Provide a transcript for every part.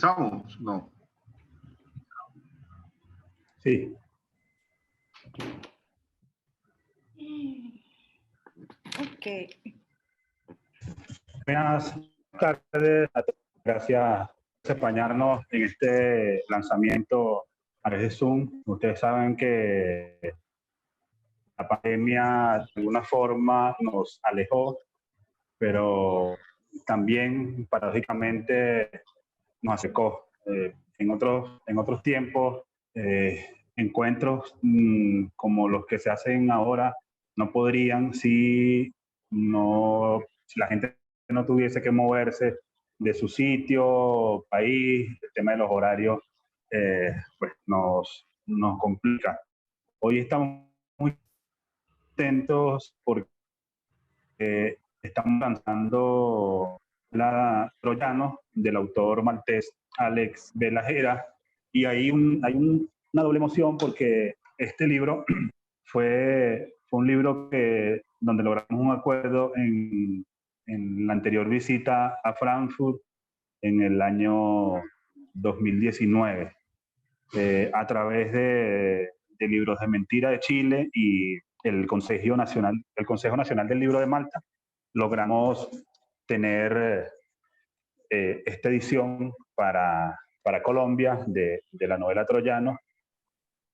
¿Empezamos? No. Sí. Ok. Buenas tardes. Gracias por acompañarnos en este lanzamiento a través de Zoom. Ustedes saben que la pandemia de alguna forma nos alejó, pero también paradójicamente nos acercó. En otros tiempos, encuentros como los que se hacen ahora no podrían si la gente no tuviese que moverse de su sitio, país. El tema de los horarios pues nos complica. Hoy estamos muy contentos porque estamos lanzando la Troyano del autor maltés Alex Vera Gera, y hay una doble emoción porque este libro fue un libro donde logramos un acuerdo en la anterior visita a Frankfurt en el año 2019 a través de Libros de Mentira de Chile y el Consejo Nacional del Libro de Malta. Logramos tener esta edición para Colombia de la novela Troyano,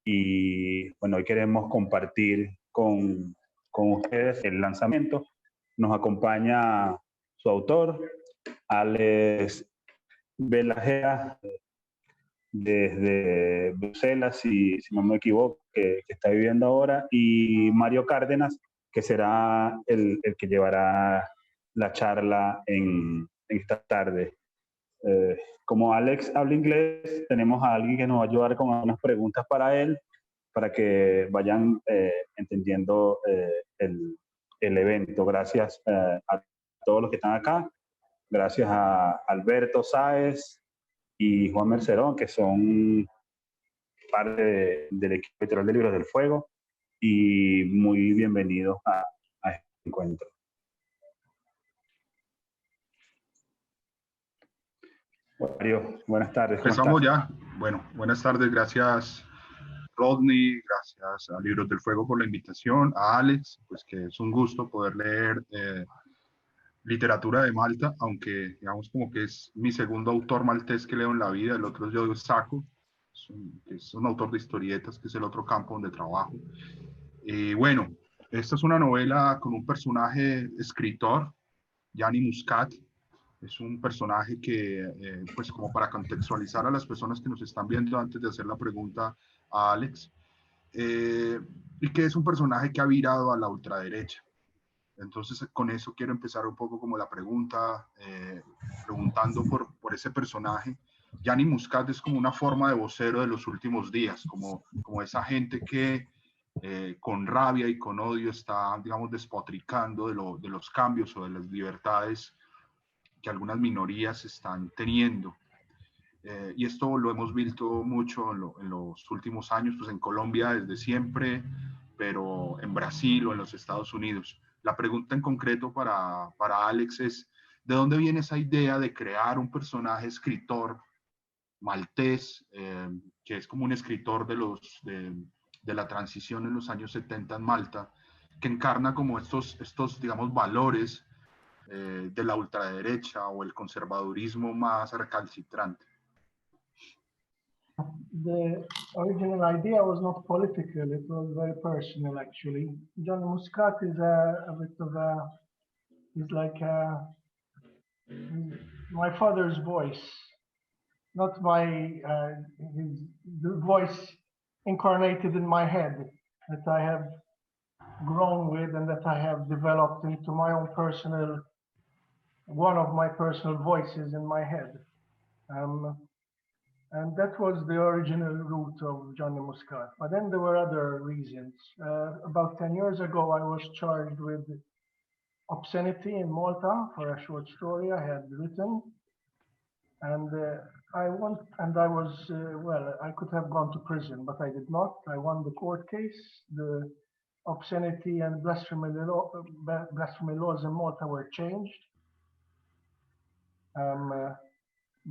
y bueno, hoy queremos compartir con ustedes el lanzamiento. Nos acompaña su autor, Alex Vera Gera, desde Bruselas, si no me equivoco, que está viviendo ahora, y Mario Cárdenas, que será el que llevará la charla en esta tarde. Como Alex habla inglés, tenemos a alguien que nos va a ayudar con algunas preguntas para él, para que vayan entendiendo el evento. Gracias a todos los que están acá. Gracias a Alberto Sáez y Juan Mercerón, que son parte del equipo editorial de Libros del Fuego, y muy bienvenidos a este encuentro. Mario, buenas tardes. Empezamos ya. Bueno, buenas tardes. Gracias, Rodney. Gracias a Libros del Fuego por la invitación. A Alex, pues que es un gusto poder leer literatura de Malta, aunque digamos como que es mi segundo autor maltés que leo en la vida. El otro yo saco. Es un autor de historietas, que es el otro campo donde trabajo. Bueno, esta es una novela con un personaje escritor, Gianni Muscat. Es un personaje que, pues como para contextualizar a las personas que nos están viendo antes de hacer la pregunta a Alex, y que es un personaje que ha virado a la ultraderecha. Entonces, con eso quiero empezar un poco como la pregunta, preguntando por ese personaje. Gianni Muscat es como una forma de vocero de los últimos días, como esa gente que con rabia y con odio está, digamos, despotricando de los cambios o de las libertades que algunas minorías están teniendo. y esto lo hemos visto mucho en los últimos años, pues en Colombia desde siempre, pero en Brasil o en los Estados Unidos. La pregunta en concreto para Alex es, ¿de dónde viene esa idea de crear un personaje escritor maltés, que es como un escritor de la transición en los años 70 en Malta, que encarna como estos digamos, valores de la ultraderecha o el conservadurismo más recalcitrante? The original idea was not political, it was very personal actually. John Muscat is a bit of a, he's like my father's voice, not the voice incarnated in my head that I have grown with and that I have developed into my own personal, one of my personal voices in my head. And that was the original root of Johnny Muscat. But then there were other reasons. About 10 years ago, I was charged with obscenity in Malta for a short story I had written. And I could have gone to prison, but I did not. I won the court case. The obscenity and blasphemy laws in Malta were changed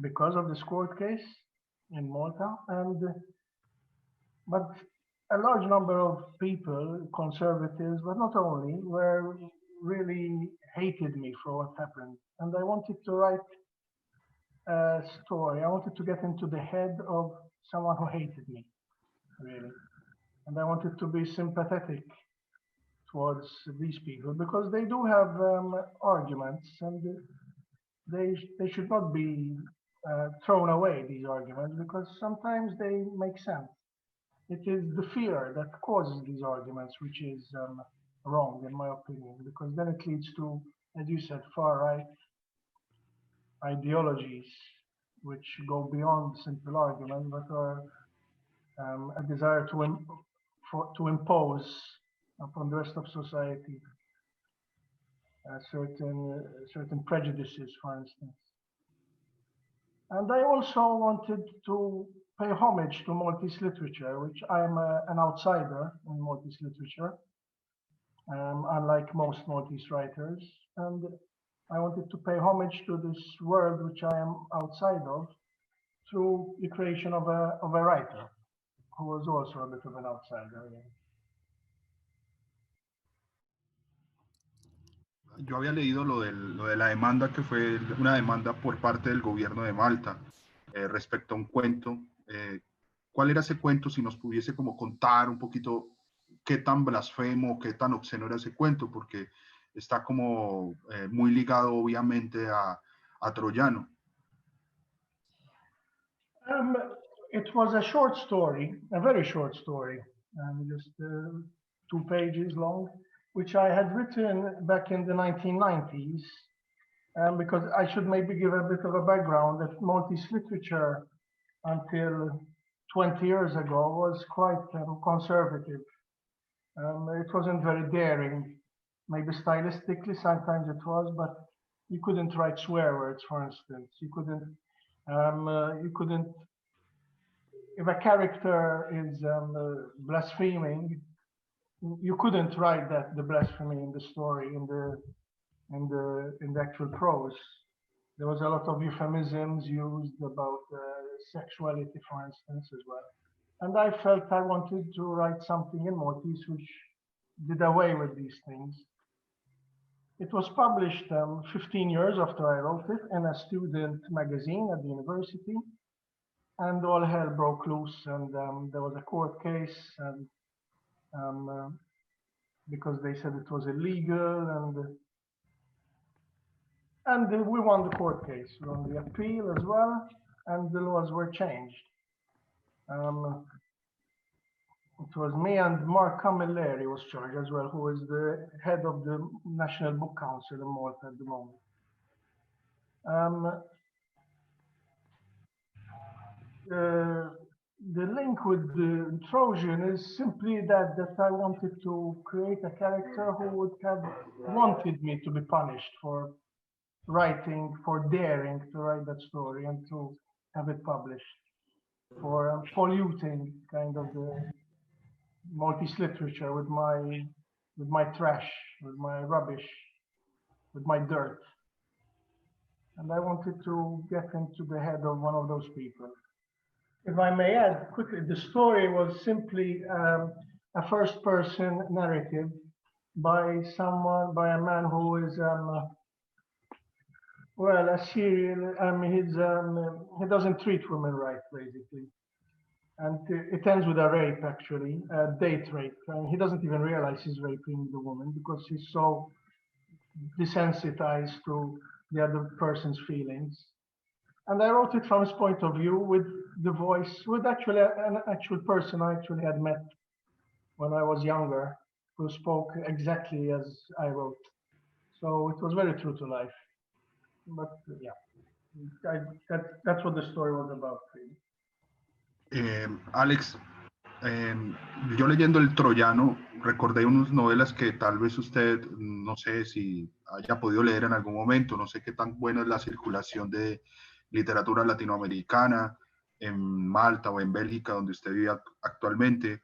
because of this court case in Malta. But a large number of people, conservatives, but not only, really hated me for what happened. And I wanted to write a story. I wanted to get into the head of someone who hated me, really. And I wanted to be sympathetic towards these people because they do have arguments, and they should not be thrown away, these arguments, because sometimes they make sense. It is the fear that causes these arguments which is wrong, in my opinion, because then it leads to, as you said, far-right ideologies which go beyond simple argument, but are a desire to impose upon the rest of society certain prejudices, for instance. And I also wanted to pay homage to Maltese literature, which I'm an outsider in Maltese literature, unlike most Maltese writers. And I wanted to pay homage to this world which I am outside of through the creation of a writer who was also a bit of an outsider. Yo había leído lo de la demanda, que fue una demanda por parte del gobierno de Malta respecto a un cuento. ¿Cuál era ese cuento? Si nos pudiese como contar un poquito qué tan blasfemo, qué tan obsceno era ese cuento, porque está como muy ligado obviamente a Troyano. It was a short story, a very short story, just 2 pages long, which I had written back in the 1990s, because I should maybe give a bit of a background that Maltese literature until 20 years ago was quite conservative. It wasn't very daring, maybe stylistically sometimes it was, but you couldn't write swear words, for instance. You couldn't, if a character is blaspheming, you couldn't write the blasphemy in the story, in the actual prose. There was a lot of euphemisms used about sexuality, for instance, as well. And I felt I wanted to write something in Maltese which did away with these things. It was published 15 years after I wrote it in a student magazine at the university, and all hell broke loose, and there was a court case, and because they said it was illegal, and we won the court case. We won the appeal as well, and the laws were changed. It was me and Mark Camilleri was charged as well, who is the head of the National Book Council in Malta at the moment. The link with the Trojan is simply that I wanted to create a character who would have wanted me to be punished for writing, for daring to write that story and to have it published for polluting kind of the Maltese literature with my trash, with my rubbish, with my dirt. And I wanted to get into the head of one of those people. If I may add quickly, the story was simply a first-person narrative by a man who is, well, a serial, he doesn't treat women right, basically. And it ends with a rape, actually, a date rape. And he doesn't even realize he's raping the woman because he's so desensitized to the other person's feelings. And I wrote it from his point of view with the voice, with actually an actual person I actually had met when I was younger, who spoke exactly as I wrote. So it was very true to life. But yeah, that's what the story was about, really. Alex, yo leyendo el Troyano recordé unas novelas que tal vez usted, no sé si haya podido leer en algún momento, no sé qué tan buena es la circulación de literatura latinoamericana en Malta o en Bélgica, donde usted vive actualmente,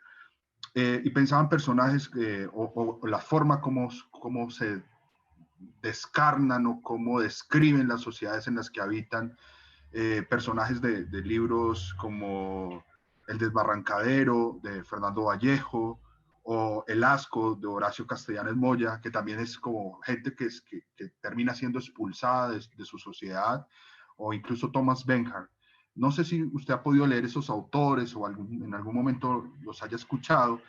y pensaba en personajes o la forma como se descarnan o cómo describen las sociedades en las que habitan, personajes de libros como El Desbarrancadero de Fernando Vallejo o El Asco de Horacio Castellanes Moya, que también es como gente que termina siendo expulsada de su sociedad, o incluso Thomas Benhart. No sé si usted ha podido leer esos autores o en algún momento los haya escuchado,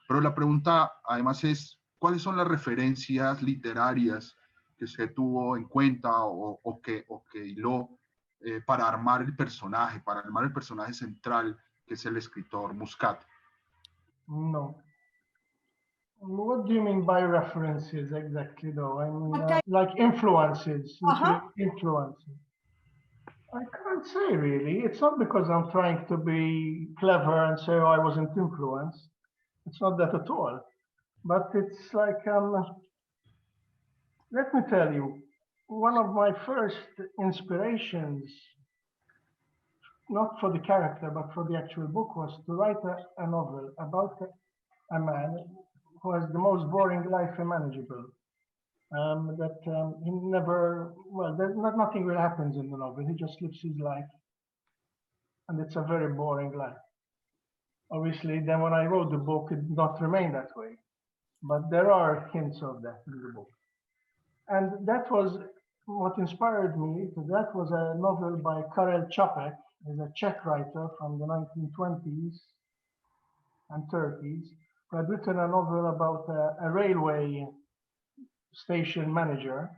pero la pregunta además es, ¿cuáles son las referencias literarias que usted tuvo en cuenta o que hiló para armar el personaje central, que es el escritor Muscat? No. What do you mean by references exactly, though? I mean, like influences, influences. I can't say really. It's not because I'm trying to be clever and say, oh, I wasn't influenced. It's not that at all. But it's like, let me tell you, one of my first inspirations, not for the character, but for the actual book, was to write a novel about a man who has the most boring life imaginable. He never, well, nothing really happens in the novel. He just lives his life. And it's a very boring life. Obviously, then when I wrote the book, it did not remain that way. But there are hints of that in the book. And that was what inspired me. That was a novel by Karel Čapek, who's a Czech writer from the 1920s and 30s, who had written a novel about a railway station manager,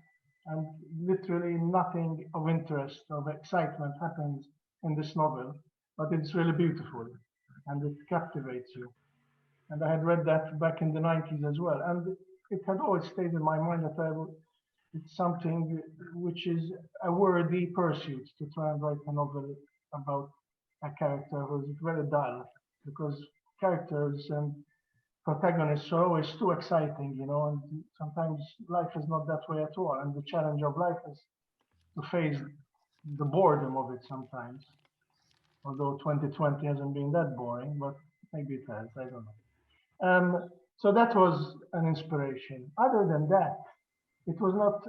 and literally nothing of interest, of excitement happens in this novel, but it's really beautiful and it captivates you. And I had read that back in the 90s as well, and it had always stayed in my mind that it's something which is a worthy pursuit, to try and write a novel about a character who's very dull, because characters and protagonists are always too exciting, you know, and sometimes life is not that way at all. And the challenge of life is to face the boredom of it sometimes. Although 2020 hasn't been that boring, but maybe it has, I don't know. So that was an inspiration. Other than that, it was not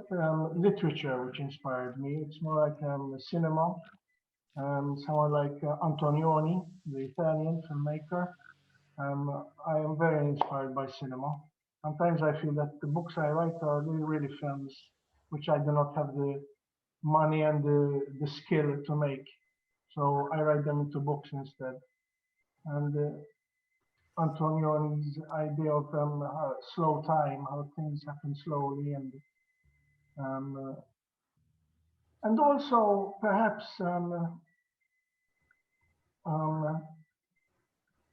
literature which inspired me. It's more like cinema. Someone like Antonioni, the Italian filmmaker. I am very inspired by cinema. Sometimes I feel that the books I write are really films, which I do not have the money and the skill to make. So I write them into books instead. And Antonioni's idea of slow time, how things happen slowly, and also perhaps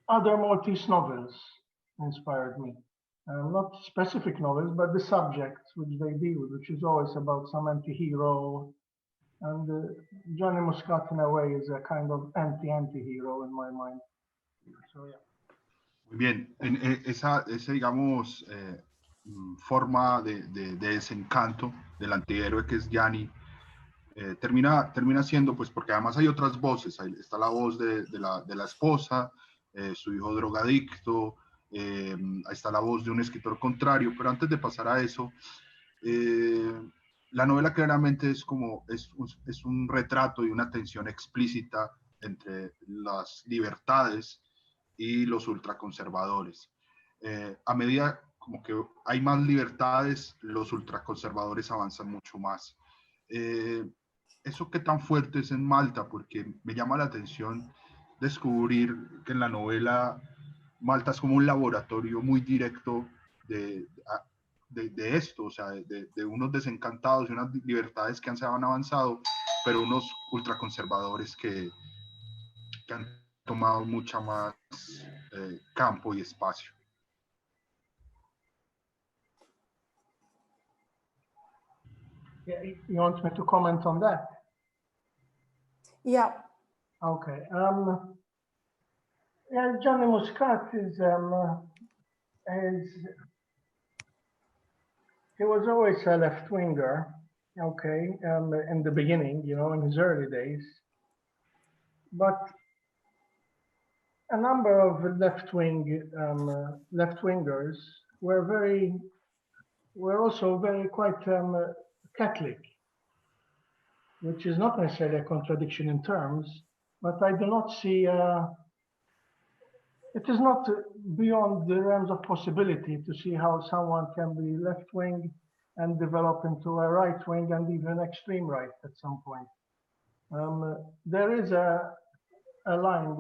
other Maltese novels inspired me. Not specific novels, but the subjects which they deal with, which is always about some anti-hero. And Johnny Muscat, in a way, is a kind of anti-hero in my mind. So, yeah. Muy bien, esa digamos, forma de desencanto del antihéroe que es Gianni, termina siendo, pues porque además hay otras voces, ahí está la voz de la esposa, su hijo drogadicto, ahí está la voz de un escritor contrario, pero antes de pasar a eso, la novela claramente es un retrato y una tensión explícita entre las libertades y los ultraconservadores. A medida como que hay más libertades, los ultraconservadores avanzan mucho más. ¿Eso qué tan fuerte es en Malta? Porque me llama la atención descubrir que en la novela Malta es como un laboratorio muy directo de esto, o sea, de unos desencantados y unas libertades que se han avanzado, pero unos ultraconservadores que han tomado mucha más campo y espacio. Yeah, you want me to comment on that? Yeah. Okay. Yeah, Johnny Muscat he was always a left-winger, okay, in the beginning, you know, in his early days. But a number of left-wingers were also very quite Catholic, which is not necessarily a contradiction in terms, but I do not see, it is not beyond the realms of possibility to see how someone can be left-wing and develop into a right-wing and even extreme right at some point. There is a line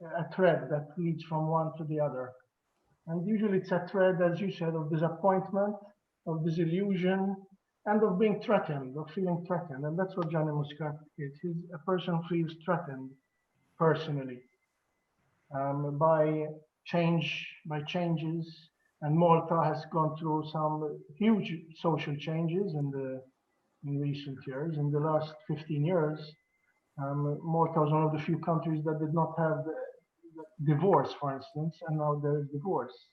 a thread that leads from one to the other. And usually it's a thread, as you said, of disappointment, of disillusion, and of being threatened, of feeling threatened. And that's what Johnny Muscat is. He's a person who feels threatened personally by changes. And Malta has gone through some huge social changes in recent years. In the last 15 years, Malta was one of the few countries that did not have divorce, for instance, and now there is divorce.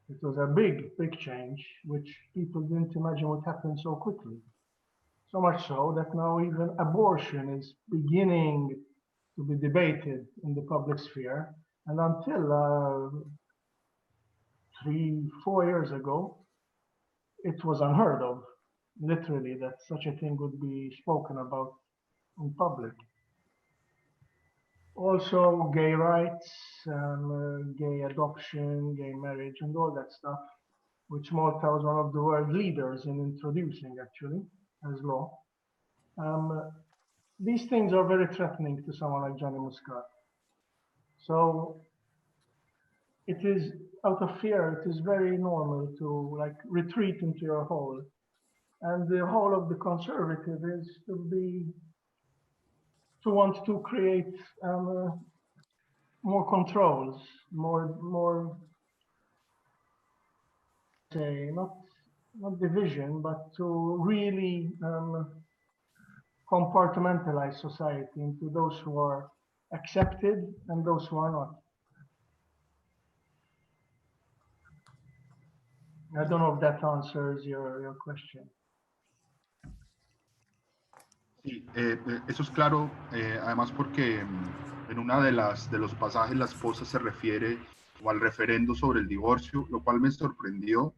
It was a big, big change, which people didn't imagine would happen so quickly. So much so that now even abortion is beginning to be debated in the public sphere. And until 3-4 years ago, it was unheard of, literally, that such a thing would be spoken about in public. Also, gay rights, gay adoption, gay marriage, and all that stuff, which Malta was one of the world leaders in introducing, actually, as law. These things are very threatening to someone like Johnny Muscat. So it is, out of fear, it is very normal to retreat into your hole. And the whole of the conservative is to want to create more controls, more say not division, but to really compartmentalize society into those who are accepted and those who are not. I don't know if that answers your question. Sí, eso es claro, además porque en una de los pasajes la esposa se refiere como al referendo sobre el divorcio, lo cual me sorprendió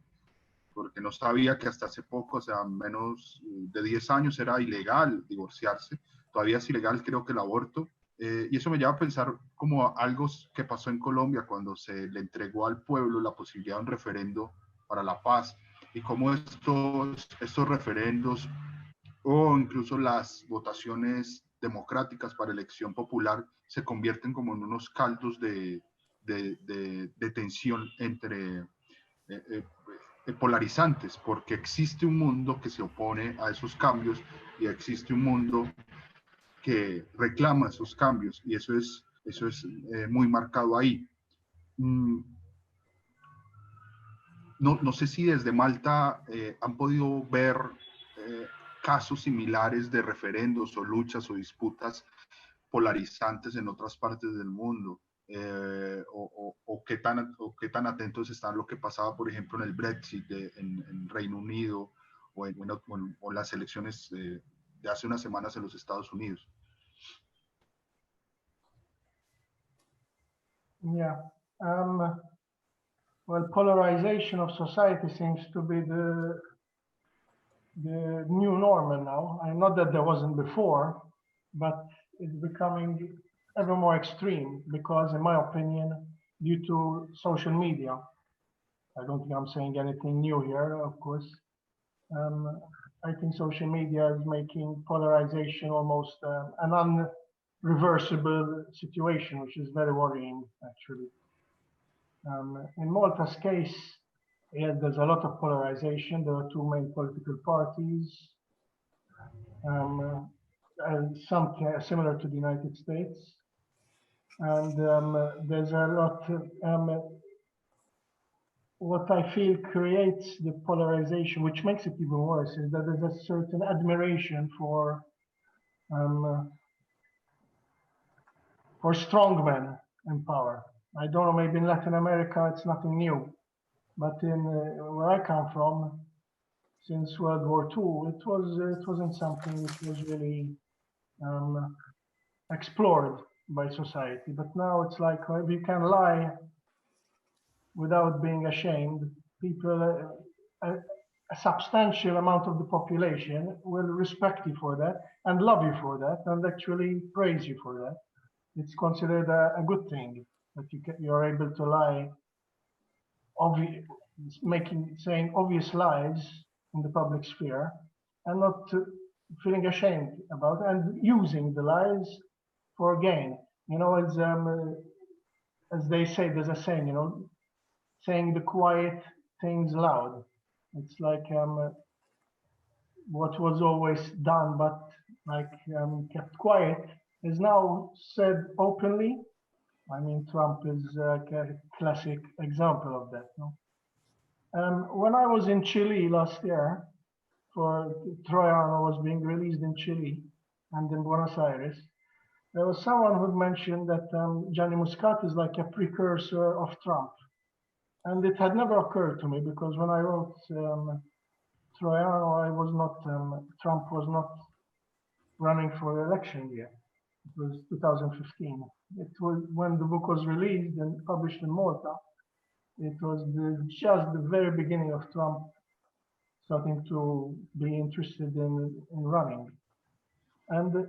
porque no sabía que hasta hace poco, o sea, menos de 10 años era ilegal divorciarse, todavía es ilegal creo que el aborto, y eso me lleva a pensar como algo que pasó en Colombia cuando se le entregó al pueblo la posibilidad de un referendo para la paz, y cómo estos referendos o incluso las votaciones democráticas para elección popular se convierten como en unos caldos de tensión entre polarizantes, porque existe un mundo que se opone a esos cambios y existe un mundo que reclama esos cambios, y eso es muy marcado ahí. No sé si desde Malta han podido ver casos similares de referendos o luchas o disputas polarizantes en otras partes del mundo, o qué tan atentos están a lo que pasaba, por ejemplo, en el Brexit en Reino Unido o en las elecciones hace unas semanas en los Estados Unidos. Yeah. Well, polarization of society seems to be the new normal now. And not that there wasn't before, but it's becoming ever more extreme because, in my opinion, due to social media. I don't think I'm saying anything new here, of course. I think social media is making polarization almost an unreversible situation, which is very worrying, actually. In Malta's case, yeah, there's a lot of polarization. There are two main political parties, and some similar to the United States. And there's a lot, what I feel creates the polarization, which makes it even worse, is that there's a certain admiration for strongmen in power. I don't know, maybe in Latin America it's nothing new, but in where I come from, since World War II, it wasn't something which was really explored by society. But now it's like if you can lie without being ashamed, people, a substantial amount of the population will respect you for that and love you for that and actually praise you for that. It's considered a good thing that you're able to lie, saying obvious lies in the public sphere and not feeling ashamed about it and using the lies for gain. You know, as they say, there's a saying, you know, saying the quiet things loud. It's like what was always done but like kept quiet is now said openly. I mean, Trump is a classic example of that. No? When I was in Chile last year, for Troyano was being released in Chile and in Buenos Aires, there was someone who mentioned that Gianni Muscat is like a precursor of Trump. And it had never occurred to me because when I wrote Troyano, I was not, Trump was not running for election yet. It was 2015. It was when the book was released and published in Malta. It was just the very beginning of Trump starting to be interested in running. And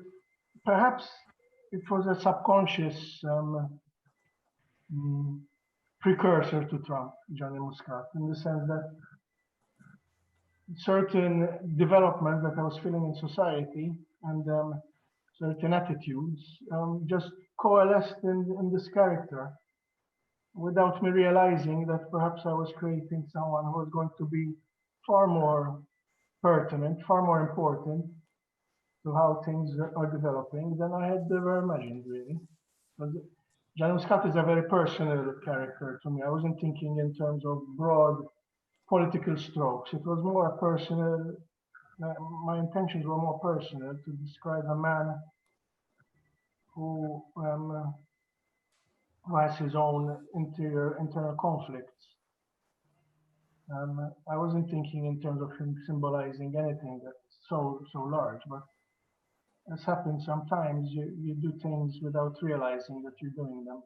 perhaps it was a subconscious precursor to Trump, Gianni Muscat, in the sense that certain development that I was feeling in society and certain attitudes just coalesced in this character without me realizing that perhaps I was creating someone who was going to be far more pertinent, far more important to how things are developing than I had ever imagined, really. Gianni Muscat is a very personal character to me. I wasn't thinking in terms of broad political strokes. It was more personal. My intentions were more personal to describe a man who has his own internal conflicts. I wasn't thinking in terms of him symbolizing anything that's so large, but as happens sometimes, you do things without realizing that you're doing them.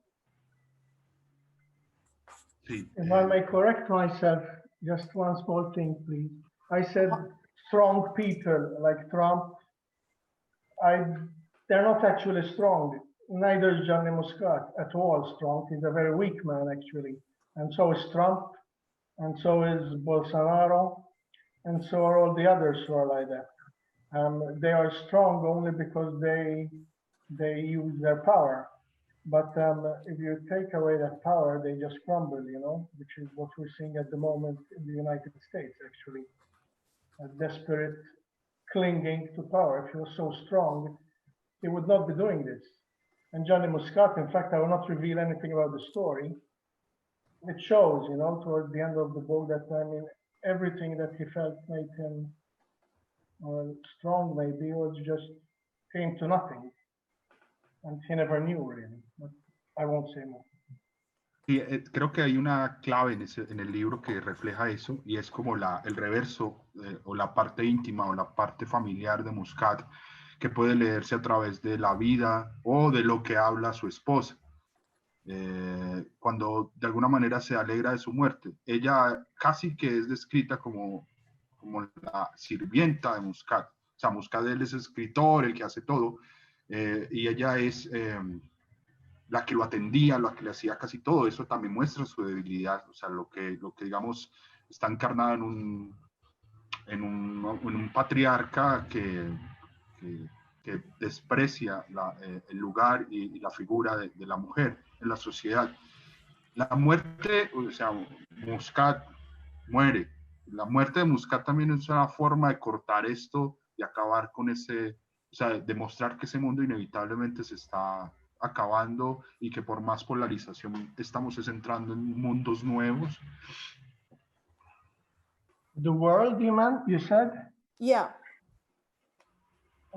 If I may correct myself, just one small thing, please. I said strong people like Trump, they're not actually strong. Neither is Gianni Muscat at all strong. He's a very weak man, actually. And so is Trump, and so is Bolsonaro, and so are all the others who are like that. They are strong only because they use their power. But if you take away that power, they just crumble, you know, which is what we're seeing at the moment in the United States, actually. A desperate clinging to power. If he was so strong, he would not be doing this. And Gianni Muscat, in fact, I will not reveal anything about the story. It shows, you know, towards the end of the book that, I mean, everything that he felt made him strong, maybe, was just came to nothing. And he never knew, really. But I won't say more. Sí, creo que hay una clave en el libro que refleja eso y es como el reverso o la parte íntima o la parte familiar de Muscat que puede leerse a través de la vida o de lo que habla su esposa. Cuando de alguna manera se alegra de su muerte. Ella casi que es descrita como la sirvienta de Muscat. O sea, Muscat él es escritor, el que hace todo, y ella es la que lo atendía, la que le hacía casi todo. Eso también muestra su debilidad, o sea, lo que digamos está encarnado en un patriarca que, que desprecia el lugar y la figura de la mujer en la sociedad. La muerte, o sea, Muscat muere. La muerte de Muscat también es una forma de cortar esto, de acabar con ese, o sea, demostrar que ese mundo inevitablemente se está acabando y que por más polarización estamos entrando en mundos nuevos. The world, you said? Yeah.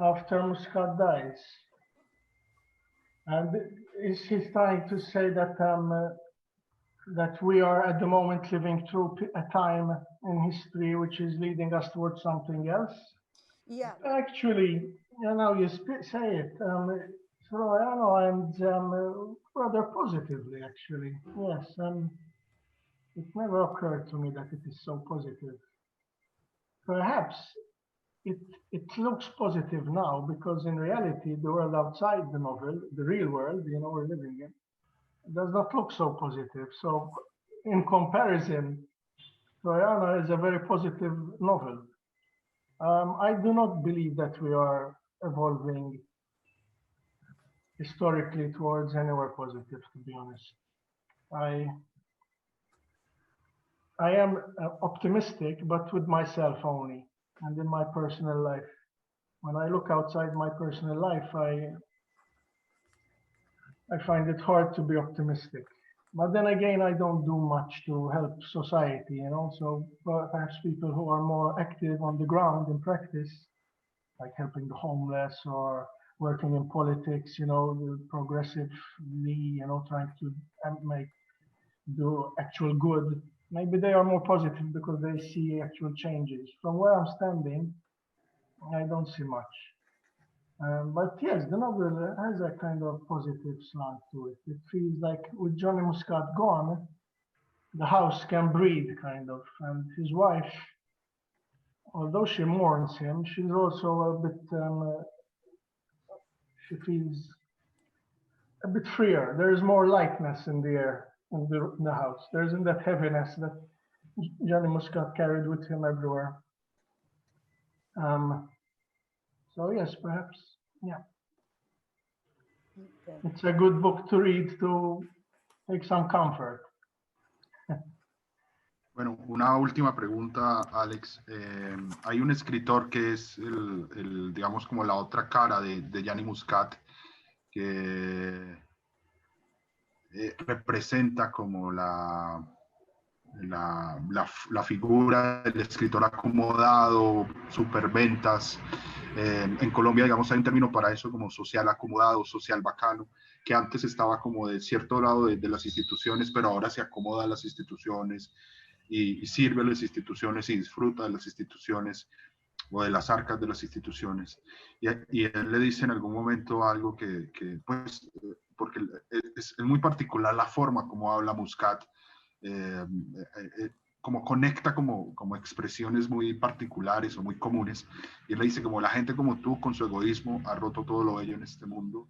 After Muscat dies. And is he trying to say that that we are at the moment living through a time in history which is leading us towards something else? Yeah. Actually, you know, you say it, Troyano, and rather positively, actually. Yes, it never occurred to me that it is so positive. Perhaps it looks positive now because in reality, the world outside the novel, the real world, you know, we're living in, does not look so positive. So in comparison, Troyano is a very positive novel. I do not believe that we are evolving historically towards anywhere positive, to be honest. I am optimistic, but with myself only and in my personal life. When I look outside my personal life, I find it hard to be optimistic. But then again, I don't do much to help society, you know, so perhaps people who are more active on the ground in practice, like helping the homeless or working in politics, you know, progressively, you know, trying to do actual good. Maybe they are more positive because they see actual changes. From where I'm standing, I don't see much. But yes, the novel has a kind of positive slant to it. It feels like with Johnny Muscat gone, the house can breathe, kind of. And his wife, although she mourns him, she's also a bit, she feels a bit freer. There is more lightness in the air in the house. There isn't that heaviness that Johnny Muscat carried with him everywhere. So yes, perhaps, yeah. Okay. It's a good book to read to take some comfort. Bueno, una última pregunta, Alex. Hay un escritor que es digamos, como la otra cara de Gianni Muscat, que representa como la figura del escritor acomodado, superventas. En Colombia, digamos, hay un término para eso como social acomodado, social bacano, que antes estaba como de cierto lado de las instituciones, pero ahora se acomoda a las instituciones y sirve a las instituciones y disfruta de las instituciones o de las arcas de las instituciones. Y él le dice en algún momento algo que pues, porque es muy particular la forma como habla Muscat, como conecta como expresiones muy particulares o muy comunes, y él le dice como la gente como tú con su egoísmo ha roto todo lo bello en este mundo,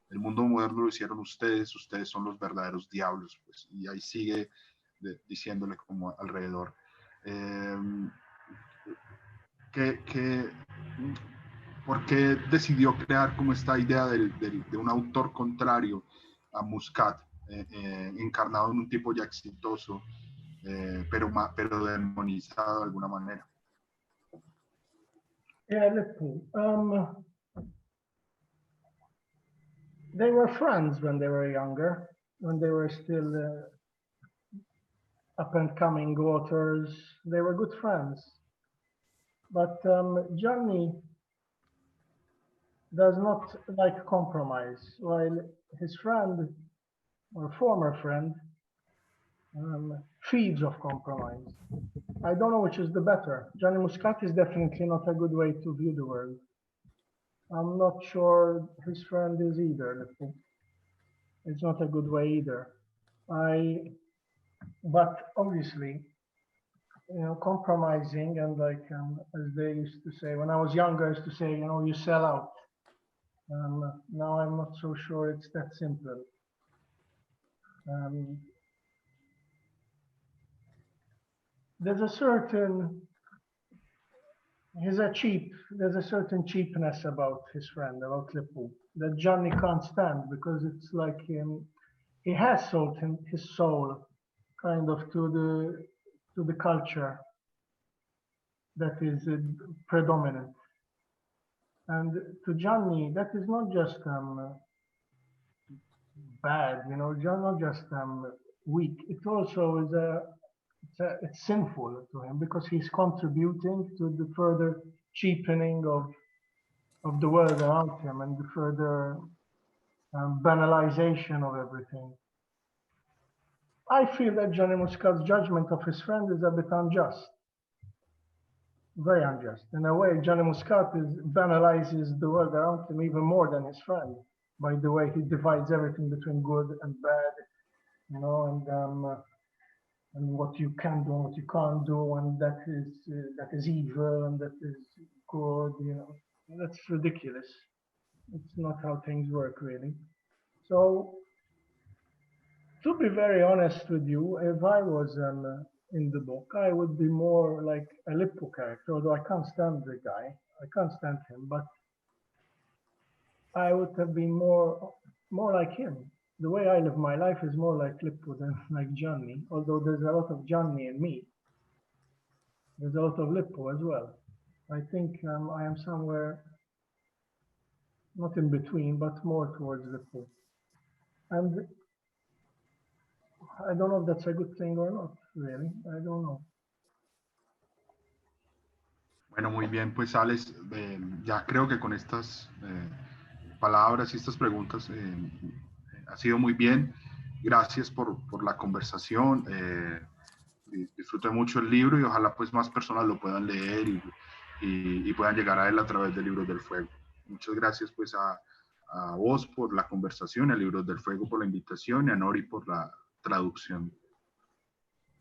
el mundo moderno lo hicieron ustedes son los verdaderos diablos, pues, y ahí sigue diciéndole como alrededor. ¿Por qué decidió crear como esta idea de un autor contrario a Muscat, encarnado en un tipo ya exitoso, pero demonizado de alguna manera? Yeah, let's see. They were friends when they were younger, when they were still up and coming authors. They were good friends. But Johnny does not like compromise, while his friend or former friend feeds of compromise. I don't know which is the better. Johnny Muscat is definitely not a good way to view the world. I'm not sure his friend is either. It's not a good way either. But obviously, compromising and like as they used to say when I was younger, I used to say, you sell out. Now I'm not so sure it's that simple. There's a certain cheapness about his friend, about Lippu, that Johnny can't stand, because it's like he has sold his soul kind of to the culture that is predominant. And to Johnny, that is not just bad, not just weak. It also is it's sinful to him, because he's contributing to the further cheapening of the world around him and the further banalization of everything. I feel that Johnny Muscat's judgment of his friend is a bit unjust. Very unjust. In a way, Johnny Muscat banalizes the world around him even more than his friend, by the way he divides everything between good and bad, and what you can do and what you can't do, and that is evil and that is good, That's ridiculous. It's not how things work, really. So, to be very honest with you, if I was in the book, I would be more like a Lippo character, although I can't stand the guy. I can't stand him, but I would have been more like him. The way I live my life is more like Lippo than like Johnny, although there's a lot of Johnny in me. There's a lot of Lippo as well. I think I am somewhere not in between, but more towards Lippo. And I don't know if that's a good thing or not, really. I don't know. Bueno, muy bien, pues Alex, ya creo que con estas palabras y estas preguntas ha sido muy bien. Gracias por la conversación. Disfruté mucho el libro y ojalá pues más personas lo puedan leer y puedan llegar a él a través de Libros del Fuego. Muchas gracias pues a vos por la conversación, a Libros del Fuego por la invitación y a Nori por la traducción.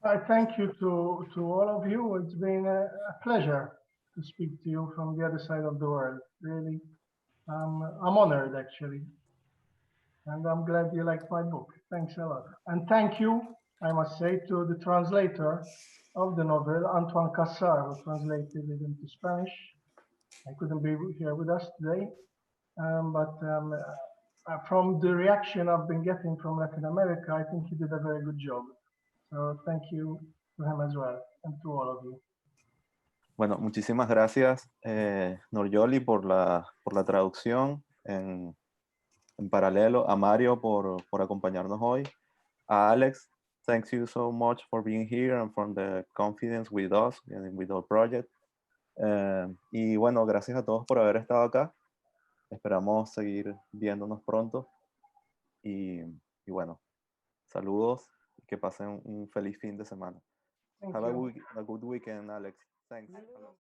I thank you to all of you. It's been a pleasure to speak to you from the other side of the world. Really, I'm honored actually, and I'm glad you liked my book. Thanks a lot, and thank you, I must say, to the translator of the novel, Antoine Cassar, who translated it into Spanish. I couldn't be here with us today, but from the reaction I've been getting from Latin America, I think he did a very good job. So thank you to him as well, and to all of you. Bueno, muchísimas gracias, Norjoli, por la traducción en paralelo, a Mario por acompañarnos hoy, a Alex, thanks you so much for being here and for the confidence with us and with our project. Y bueno, gracias a todos por haber estado acá. Esperamos seguir viéndonos pronto. Y bueno, saludos y que pasen un feliz fin de semana. Have a good weekend, Alex. Thanks.